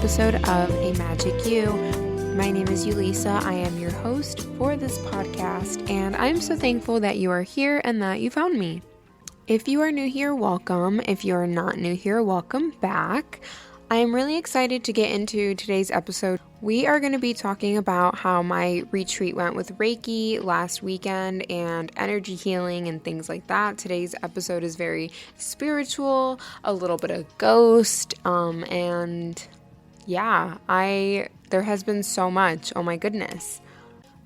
episode of A Magic You. My name is Yulisa. I am your host for this podcast, and I'm so thankful that you are here and that you found me. If you are new here, welcome. If you are not new here, welcome back. I am really excited to get into today's episode. We are going to be talking about how my retreat went with Reiki last weekend and energy healing and things like that. Today's episode is very spiritual, a little bit of ghost, and yeah, there has been so much. Oh my goodness.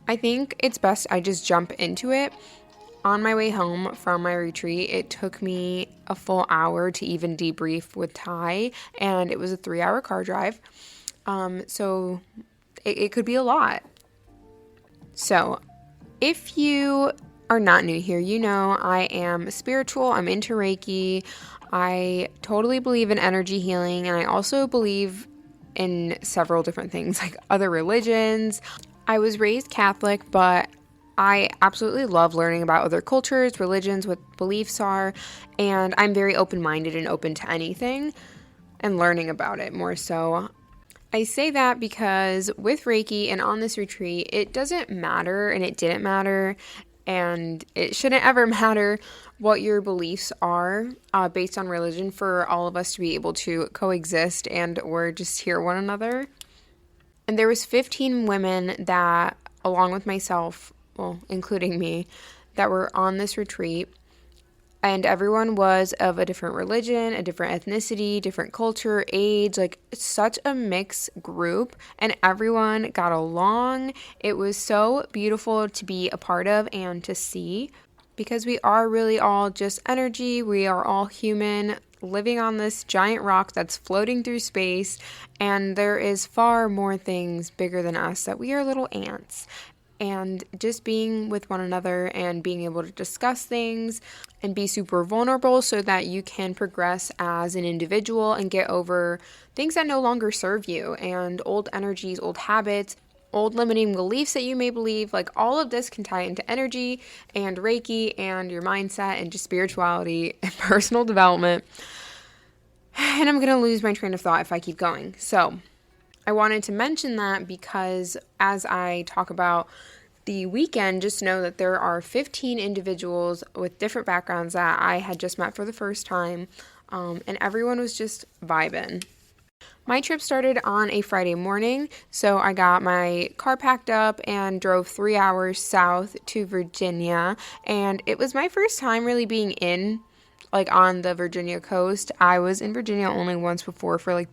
I think it's best I just jump into it. On my way home from my retreat, it took me a full hour to even debrief with Ty, and it was a 3-hour car drive. So it could be a lot. So if you are not new here, you know I am spiritual. I'm into Reiki. I totally believe in energy healing, and I also believe in several different things like other religions. I was raised Catholic, but I absolutely love learning about other cultures, religions, what beliefs are, and I'm very open-minded and open to anything and learning about it more so. I say that because with Reiki and on this retreat, it doesn't matter, and it didn't matter, and it shouldn't ever matter what your beliefs are based on religion for all of us to be able to coexist and or just hear one another. And there was 15 women that, along with myself, well, including me, that were on this retreat, and everyone was of a different religion, a different ethnicity, different culture, age, like such a mixed group, and everyone got along. It was so beautiful to be a part of and to see, because we are really all just energy. We are all human living on this giant rock that's floating through space, and there is far more things bigger than us, that we are little ants. And just being with one another and being able to discuss things and be super vulnerable so that you can progress as an individual and get over things that no longer serve you, and old energies, old habits, old limiting beliefs that you may believe. Like all of this can tie into energy and Reiki and your mindset and just spirituality and personal development. And I'm going to lose my train of thought if I keep going. So I wanted to mention that because as I talk about the weekend, just know that there are 15 individuals with different backgrounds that I had just met for the first time, and everyone was just vibing. My trip started on a Friday morning, so I got my car packed up and drove 3 hours south to Virginia, and it was my first time really being on the Virginia coast. I was in Virginia only once before for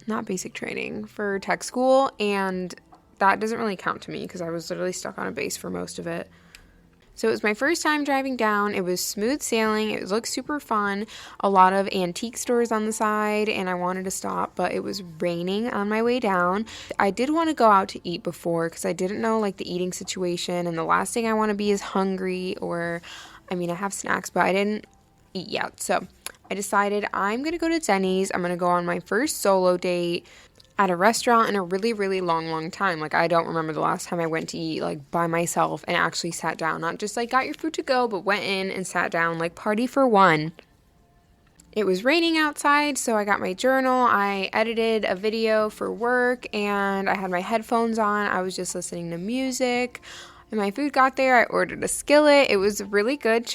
not basic training, for tech school, and that doesn't really count to me because I was literally stuck on a base for most of it. So it was my first time driving down. It was smooth sailing. It looked super fun. A lot of antique stores on the side, and I wanted to stop, but it was raining on my way down. I did want to go out to eat before because I didn't know the eating situation, and the last thing I want to be is hungry, or I have snacks, but I didn't eat yet. So I decided I'm going to go to Denny's. I'm going to go on my first solo date at a restaurant in a really, really long time. I don't remember the last time I went to eat by myself and actually sat down. Not just got your food to go, but went in and sat down, party for one. It was raining outside, so I got my journal. I edited a video for work, and I had my headphones on. I was just listening to music. And my food got there. I ordered a skillet. It was really good.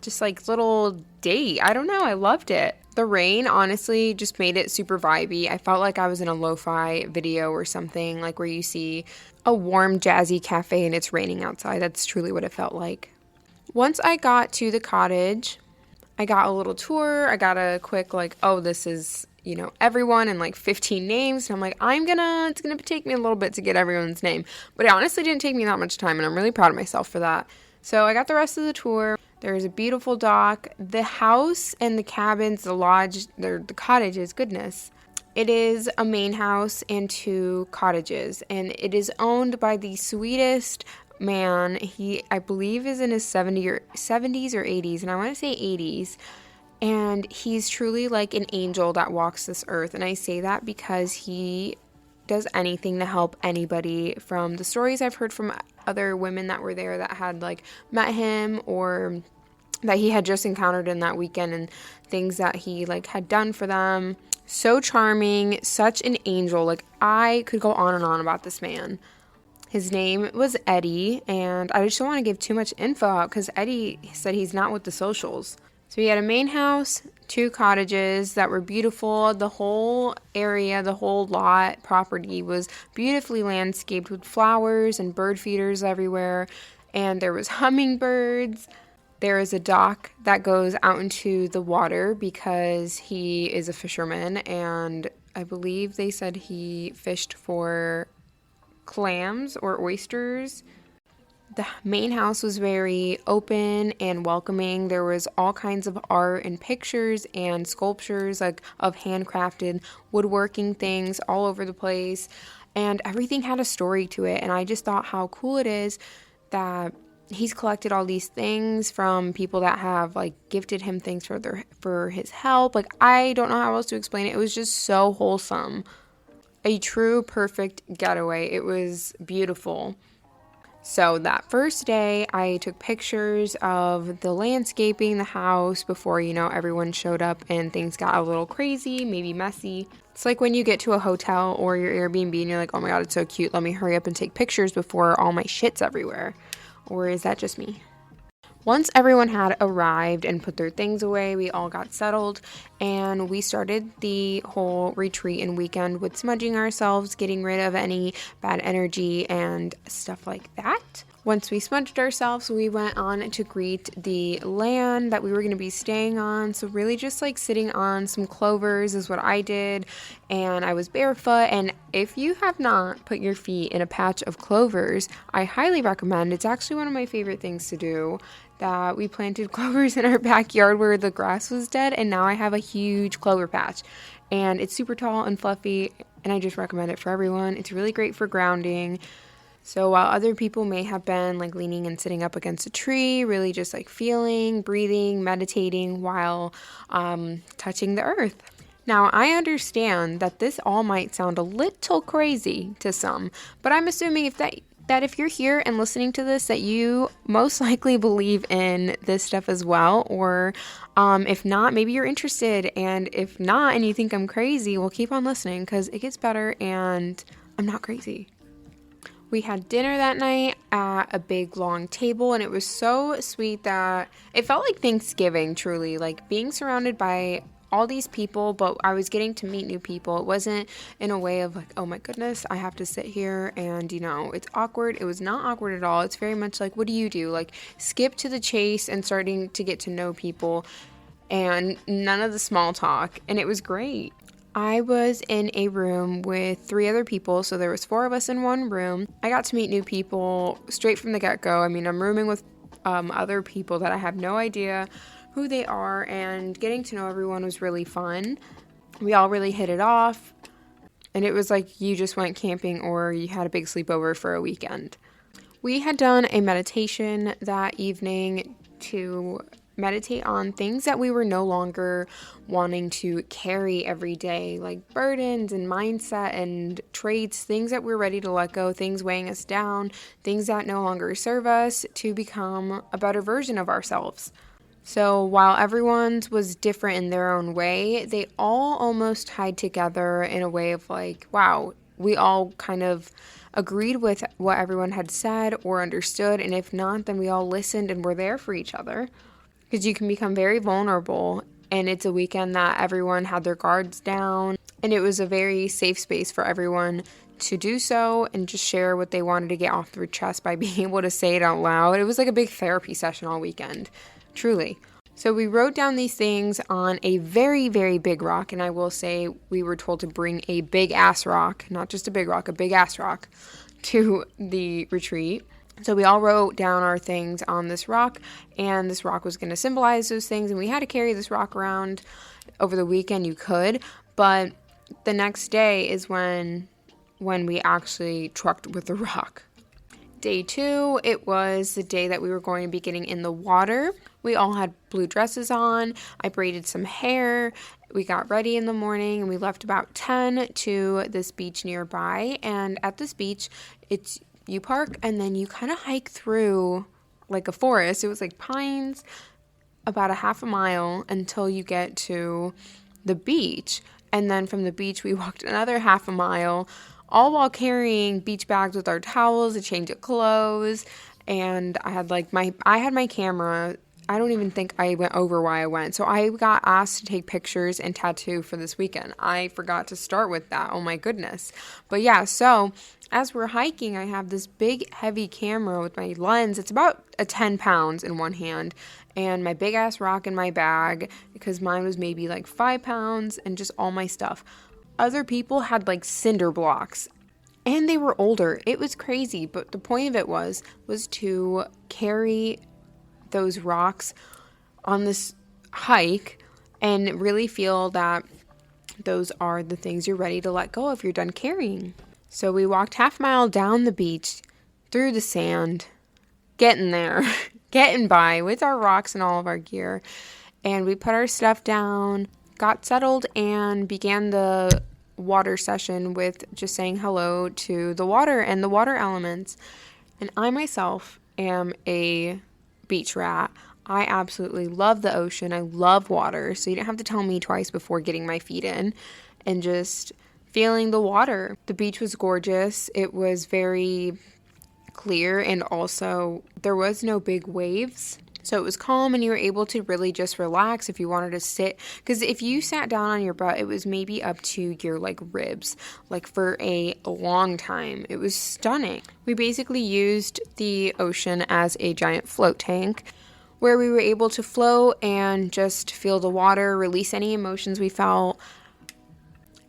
Just little date. I don't know. I loved it. The rain honestly just made it super vibey. I felt like I was in a lo-fi video or something, where you see a warm, jazzy cafe and it's raining outside. That's truly what it felt like. Once I got to the cottage, I got a little tour. I got a quick this is, everyone and 15 names. And I'm it's going to take me a little bit to get everyone's name. But it honestly didn't take me that much time, and I'm really proud of myself for that. So I got the rest of the tour. There's a beautiful dock. The house and the cabins, the lodge, the cottages, goodness. It is a main house and 2 cottages, and it is owned by the sweetest man. He, I believe, is in his 70s or 80s, and I want to say 80s. And he's truly an angel that walks this earth. And I say that because he does anything to help anybody. From the stories I've heard from other women that were there that had met him, or that he had just encountered in that weekend, and things that he had done for them, So charming, such an angel. Like, I could go on and on about this man. His name was Eddie, and I just don't want to give too much info out because Eddie said he's not with the socials. So he had a main house, 2 cottages that were beautiful. The whole area, the whole lot property was beautifully landscaped with flowers and bird feeders everywhere. And there was hummingbirds. There is a dock that goes out into the water because he is a fisherman, and I believe they said he fished for clams or oysters. The main house was very open and welcoming. There was all kinds of art and pictures and sculptures, like of handcrafted woodworking things all over the place, and everything had a story to it. And I just thought how cool it is that he's collected all these things from people that have like gifted him things for his help. Like, I don't know how else to explain it. It was just so wholesome. A true perfect getaway. It was beautiful. So that first day, I took pictures of the landscaping, the house, before, everyone showed up and things got a little crazy, maybe messy. It's like when you get to a hotel or your Airbnb and you're like, oh my God, it's so cute. Let me hurry up and take pictures before all my shit's everywhere. Or is that just me? Once everyone had arrived and put their things away, we all got settled, and we started the whole retreat and weekend with smudging ourselves, getting rid of any bad energy and stuff like that. Once we smudged ourselves, we went on to greet the land that we were going to be staying on. So really just like sitting on some clovers is what I did. And I was barefoot. And if you have not put your feet in a patch of clovers, I highly recommend. It's actually one of my favorite things to do. That we planted clovers in our backyard where the grass was dead. And now I have a huge clover patch. And it's super tall and fluffy. And I just recommend it for everyone. It's really great for grounding. So while other people may have been like leaning and sitting up against a tree, really just like feeling, breathing, meditating while touching the earth. Now, I understand that this all might sound a little crazy to some, but I'm assuming that if you're here and listening to this, that you most likely believe in this stuff as well, or if not, maybe you're interested, and if not, and you think I'm crazy, well, keep on listening because it gets better and I'm not crazy. We had dinner that night at a big long table, and it was so sweet that it felt like Thanksgiving, truly, like being surrounded by all these people, but I was getting to meet new people. It wasn't in a way of like, oh my goodness, I have to sit here and, it's awkward. It was not awkward at all. It's very much like, what do you do? Like, skip to the chase and starting to get to know people and none of the small talk, and it was great. I was in a room with 3 other people, so there was 4 of us in one room. I got to meet new people straight from the get-go. I mean, I'm rooming with other people that I have no idea who they are, and getting to know everyone was really fun. We all really hit it off, and it was like you just went camping or you had a big sleepover for a weekend. We had done a meditation that evening to meditate on things that we were no longer wanting to carry every day, like burdens and mindset and traits, things that we're ready to let go, things weighing us down, things that no longer serve us, to become a better version of ourselves. So while everyone's was different in their own way, they all almost tied together in a way of like, wow, we all kind of agreed with what everyone had said or understood, and if not, then we all listened and were there for each other. Because you can become very vulnerable, and it's a weekend that everyone had their guards down, and it was a very safe space for everyone to do so and just share what they wanted to get off their chest by being able to say it out loud. It was like a big therapy session all weekend, truly. So we wrote down these things on a very, very big rock, and I will say we were told to bring a big ass rock, not just a big rock, a big ass rock, to the retreat. So we all wrote down our things on this rock, and this rock was going to symbolize those things, and we had to carry this rock around over the weekend. You could, but the next day is when we actually trucked with the rock. Day 2, it was the day that we were going to be getting in the water. We all had blue dresses on. I braided some hair. We got ready in the morning, and we left about 10 to this beach nearby. And at this beach, you park, and then you kind of hike through like a forest. It was like pines, about a half a mile until you get to the beach. And then from the beach, we walked another half a mile, all while carrying beach bags with our towels, a change of clothes. And I had my camera. I don't even think I went over why I went. So I got asked to take pictures and tattoo for this weekend. I forgot to start with that. Oh my goodness. But yeah, so as we're hiking, I have this big heavy camera with my lens. It's about 10 pounds in one hand, and my big ass rock in my bag, because mine was maybe like 5 pounds, and just all my stuff. Other people had like cinder blocks, and they were older. It was crazy, but the point of it was to carry those rocks on this hike and really feel that those are the things you're ready to let go of, you're done carrying. So we walked half a mile down the beach, through the sand, getting there, getting by with our rocks and all of our gear. And we put our stuff down, got settled, and began the water session with just saying hello to the water and the water elements. And I myself am a beach rat. I absolutely love the ocean. I love water. So you didn't have to tell me twice before getting my feet in and just feeling the water. The beach was gorgeous. It was very clear, and also there was no big waves. So it was calm, and you were able to really just relax if you wanted to sit. Because if you sat down on your butt, it was maybe up to your like ribs, like for a long time. It was stunning. We basically used the ocean as a giant float tank where we were able to float and just feel the water, release any emotions we felt.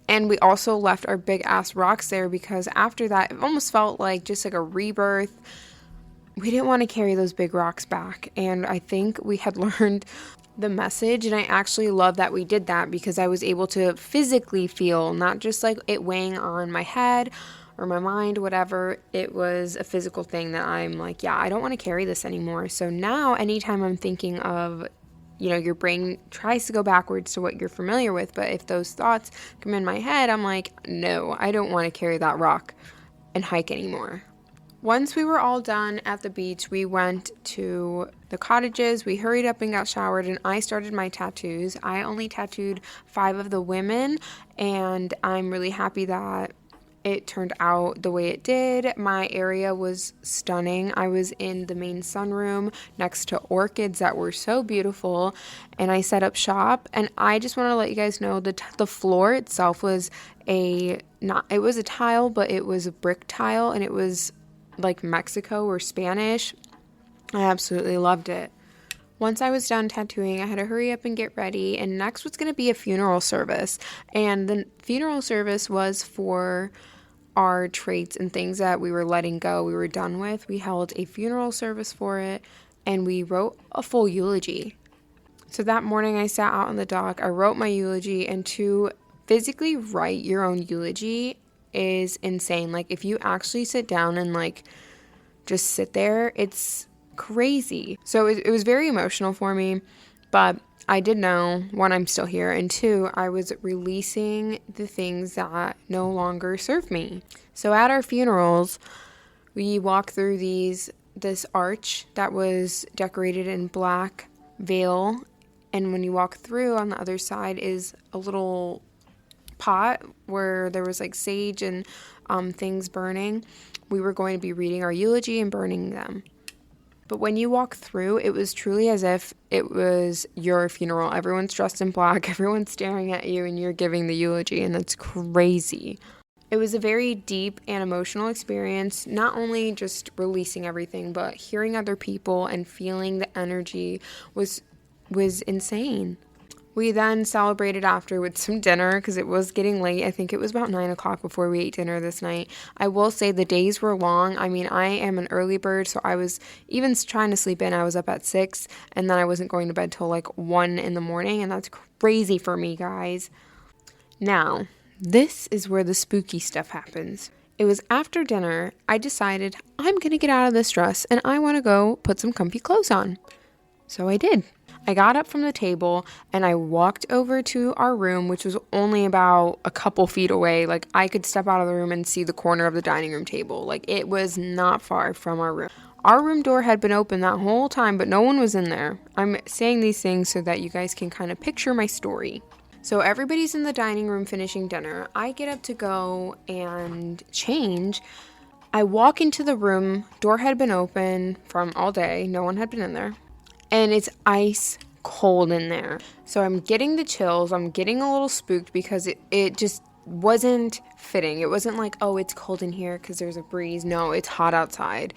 And we also left our big ass rocks there because after that, it almost felt like just like a rebirth. We didn't want to carry those big rocks back, and I think we had learned the message, and I actually love that we did that because I was able to physically feel, not just like it weighing on my head or my mind, whatever. It was a physical thing that I'm like, yeah, I don't want to carry this anymore. So now anytime I'm thinking of, your brain tries to go backwards to what you're familiar with, but if those thoughts come in my head, I'm like, no, I don't want to carry that rock and hike anymore. Once we were all done at the beach, we went to the cottages. We hurried up and got showered, and I started my tattoos. I only tattooed 5 of the women, and I'm really happy that it turned out the way it did. My area was stunning. I was in the main sunroom next to orchids that were so beautiful, and I set up shop. And I just want to let you guys know the floor itself was it was a tile, but it was a brick tile, and it was like Mexico or Spanish. I absolutely loved it. Once I was done tattooing, I had to hurry up and get ready, and next was going to be a funeral service. And the funeral service was for our traits and things that we were letting go, we were done with. We held a funeral service for it, and we wrote a full eulogy. So that morning I sat out on the dock, I wrote my eulogy, and to physically write your own eulogy is insane. Like, if you actually sit down and like just sit there, it's crazy. So it was very emotional for me, but I did know, 1, I'm still here, and 2, I was releasing the things that no longer serve me. So at our funerals, we walk through this arch that was decorated in black veil, and when you walk through, on the other side is a little pot where there was like sage and things burning. We were going to be reading our eulogy and burning them. But when you walk through, it was truly as if it was your funeral. Everyone's dressed in black, everyone's staring at you, and you're giving the eulogy, and that's crazy. It was a very deep and emotional experience, not only just releasing everything, but hearing other people and feeling the energy was insane. We then celebrated after with some dinner because it was getting late. I think it was about 9 o'clock before we ate dinner this night. I will say the days were long. I mean, I am an early bird, so I was even trying to sleep in. I was up at 6, and then I wasn't going to bed till like 1 in the morning, and that's crazy for me, guys. Now, this is where the spooky stuff happens. It was after dinner, I decided I'm going to get out of this dress, and I want to go put some comfy clothes on. So I did. I got up from the table and I walked over to our room, which was only about a couple feet away. Like, I could step out of the room and see the corner of the dining room table. Like, it was not far from our room. Our room door had been open that whole time, but no one was in there. I'm saying these things so that you guys can kind of picture my story. So everybody's in the dining room finishing dinner. I get up to go and change. I walk into the room. Door had been open from all day. No one had been in there. And it's ice cold in there. So I'm getting the chills. I'm getting a little spooked because it just wasn't fitting. It wasn't like, oh, it's cold in here because there's a breeze. No, it's hot outside.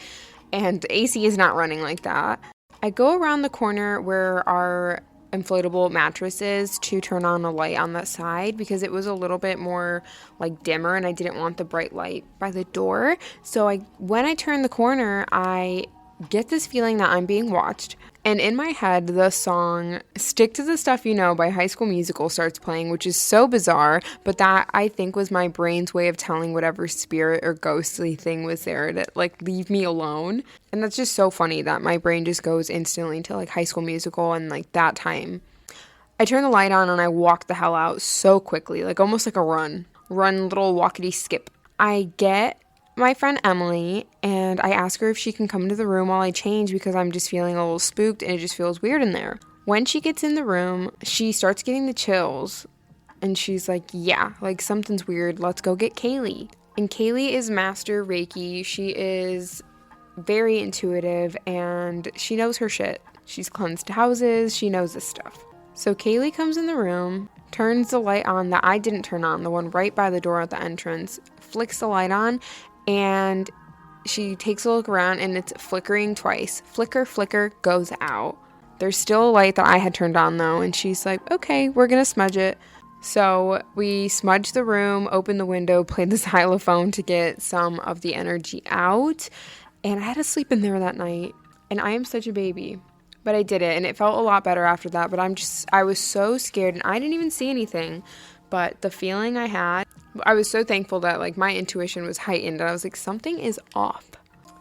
And the AC is not running like that. I go around the corner where our inflatable mattresses to turn on a light on that side because it was a little bit more like dimmer and I didn't want the bright light by the door. So when I turn the corner, I get this feeling that I'm being watched. And in my head, the song Stick to the Stuff You Know by High School Musical starts playing, which is so bizarre, but that I think was my brain's way of telling whatever spirit or ghostly thing was there to like leave me alone. And that's just so funny that my brain just goes instantly to like High School Musical and like that time. I turn the light on and I walk the hell out so quickly, like almost like a run little walkity skip. I get my friend Emily and I ask her if she can come into the room while I change because I'm just feeling a little spooked and it just feels weird in there. When she gets in the room, she starts getting the chills and she's like, yeah, like something's weird. Let's go get Kaylee. And Kaylee is master Reiki. She is very intuitive and she knows her shit. She's cleansed houses. She knows this stuff. So Kaylee comes in the room, turns the light on that I didn't turn on, the one right by the door at the entrance, flicks the light on, and she takes a look around and it's flickering twice. Flicker, flicker, goes out. There's still a light that I had turned on though, and she's like, okay, we're gonna smudge it. So we smudged the room, opened the window, played the xylophone to get some of the energy out, and I had to sleep in there that night, and I am such a baby. But I did it, and it felt a lot better after that, but I was so scared, and I didn't even see anything, but the feeling I had, I was so thankful that, like, my intuition was heightened, and I was like, something is off.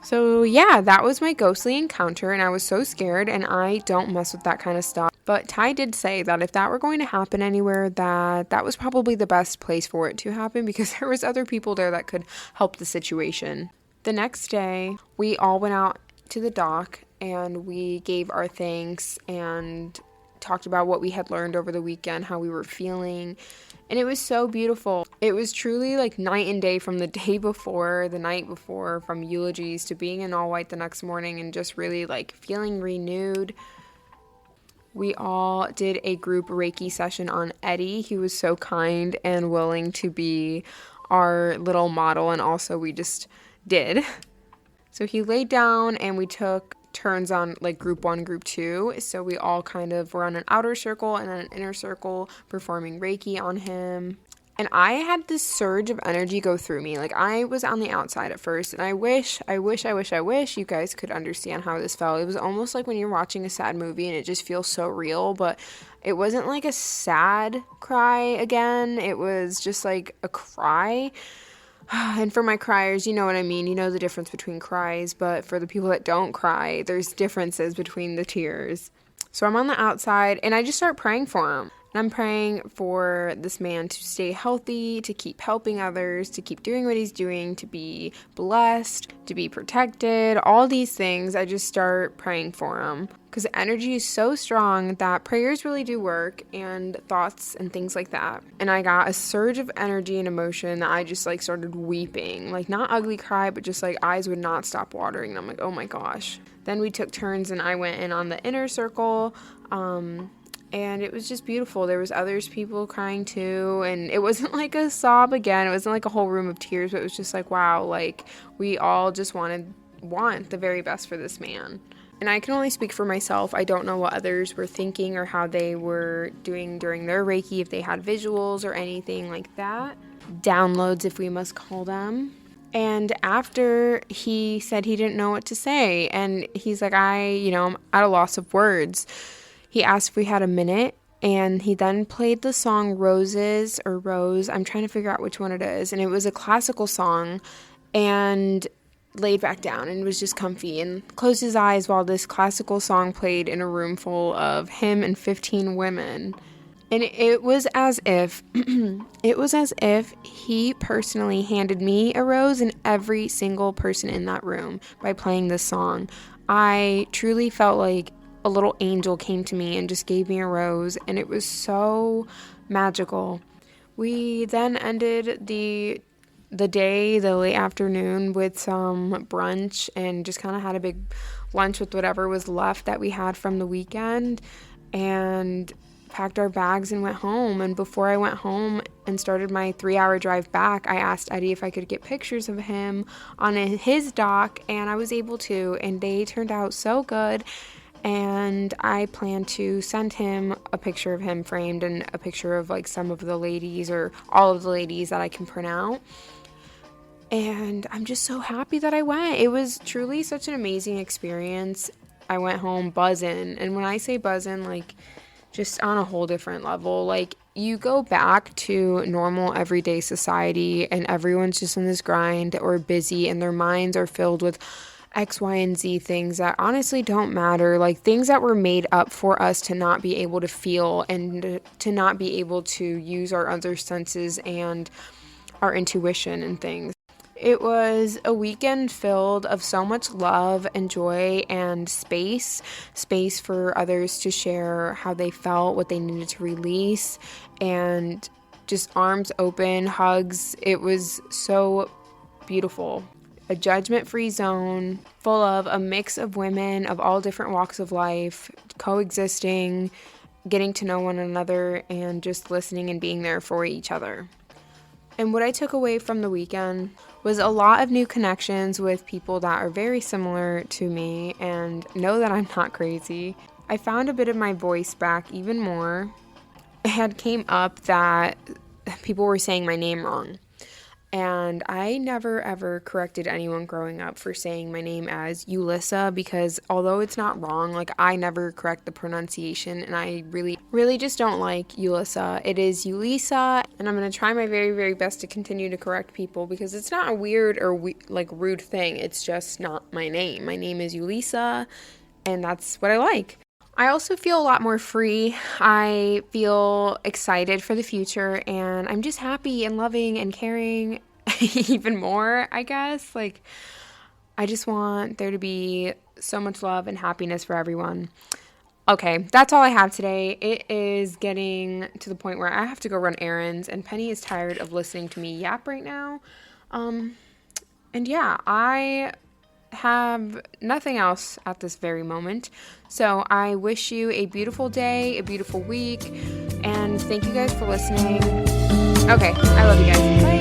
So, yeah, that was my ghostly encounter, and I was so scared, and I don't mess with that kind of stuff. But Ty did say that if that were going to happen anywhere, that was probably the best place for it to happen, because there was other people there that could help the situation. The next day, we all went out to the dock, and we gave our thanks, and talked about what we had learned over the weekend, how we were feeling, and it was so beautiful. It was truly like night and day from the day before, the night before, from eulogies to being in all white the next morning and just really like feeling renewed. We all did a group Reiki session on Eddie. He was so kind and willing to be our little model, and also we just did. So he laid down and we took turns on like group 1, group 2. So we all kind of were on an outer circle and then an inner circle performing Reiki on him. And I had this surge of energy go through me. Like I was on the outside at first, and I wish you guys could understand how this felt. It was almost like when you're watching a sad movie and it just feels so real, but it wasn't like a sad cry again. It was just like a cry. And for my criers, you know what I mean. You know the difference between cries, but for the people that don't cry, there's differences between the tears. So I'm on the outside, and I just start praying for him. And I'm praying for this man to stay healthy, to keep helping others, to keep doing what he's doing, to be blessed, to be protected, all these things. I just start praying for him because the energy is so strong that prayers really do work, and thoughts and things like that. And I got a surge of energy and emotion that I just like started weeping, like not ugly cry, but just like eyes would not stop watering. And I'm like, oh my gosh. Then we took turns and I went in on the inner circle, and it was just beautiful. There was people crying too, and it wasn't like a sob again. It wasn't like a whole room of tears, but it was just like, wow, like we all just want the very best for this man. And I can only speak for myself. I don't know what others were thinking or how they were doing during their Reiki, if they had visuals or anything like that. Downloads, if we must call them. And after he said he didn't know what to say, and he's like, I'm at a loss of words. He asked if we had a minute, and he then played the song Roses or Rose. I'm trying to figure out which one it is. And it was a classical song, and laid back down and was just comfy and closed his eyes while this classical song played in a room full of him and 15 women. And it was as if he personally handed me a rose and every single person in that room by playing this song. I truly felt like a little angel came to me and just gave me a rose, and it was so magical. We then ended the late afternoon with some brunch and just kind of had a big lunch with whatever was left that we had from the weekend, and packed our bags and went home. And before I went home and started my 3-hour drive back, I asked Eddie if I could get pictures of him on his dock, and I was able to, and they turned out so good. And I plan to send him a picture of him framed and a picture of like some of the ladies or all of the ladies that I can print out. And I'm just so happy that I went. It was truly such an amazing experience. I went home buzzing. And when I say buzzing, like just on a whole different level, like you go back to normal everyday society and everyone's just in this grind or busy and their minds are filled with X, Y, and Z things that honestly don't matter, like things that were made up for us to not be able to feel and to not be able to use our other senses and our intuition and things. It was a weekend filled of so much love and joy and space for others to share how they felt, what they needed to release, and just arms open, hugs. It was so beautiful. A judgment-free zone full of a mix of women of all different walks of life, coexisting, getting to know one another, and just listening and being there for each other. And what I took away from the weekend was a lot of new connections with people that are very similar to me and know that I'm not crazy. I found a bit of my voice back even more. It had came up that people were saying my name wrong. And I never ever corrected anyone growing up for saying my name as Ulissa, because although it's not wrong, like I never correct the pronunciation, and I really just don't like Ulissa. It is Ulissa, and I'm going to try my very, very best to continue to correct people because it's not a weird or rude thing. It's just not my name. My name is Ulissa, and that's what I like. I also feel a lot more free. I feel excited for the future, and I'm just happy and loving and caring even more, I guess. Like, I just want there to be so much love and happiness for everyone. Okay, that's all I have today. It is getting to the point where I have to go run errands, and Penny is tired of listening to me yap right now. And yeah, I have nothing else at this very moment. So I wish you a beautiful day, a beautiful week, and thank you guys for listening. Okay, I love you guys. Bye.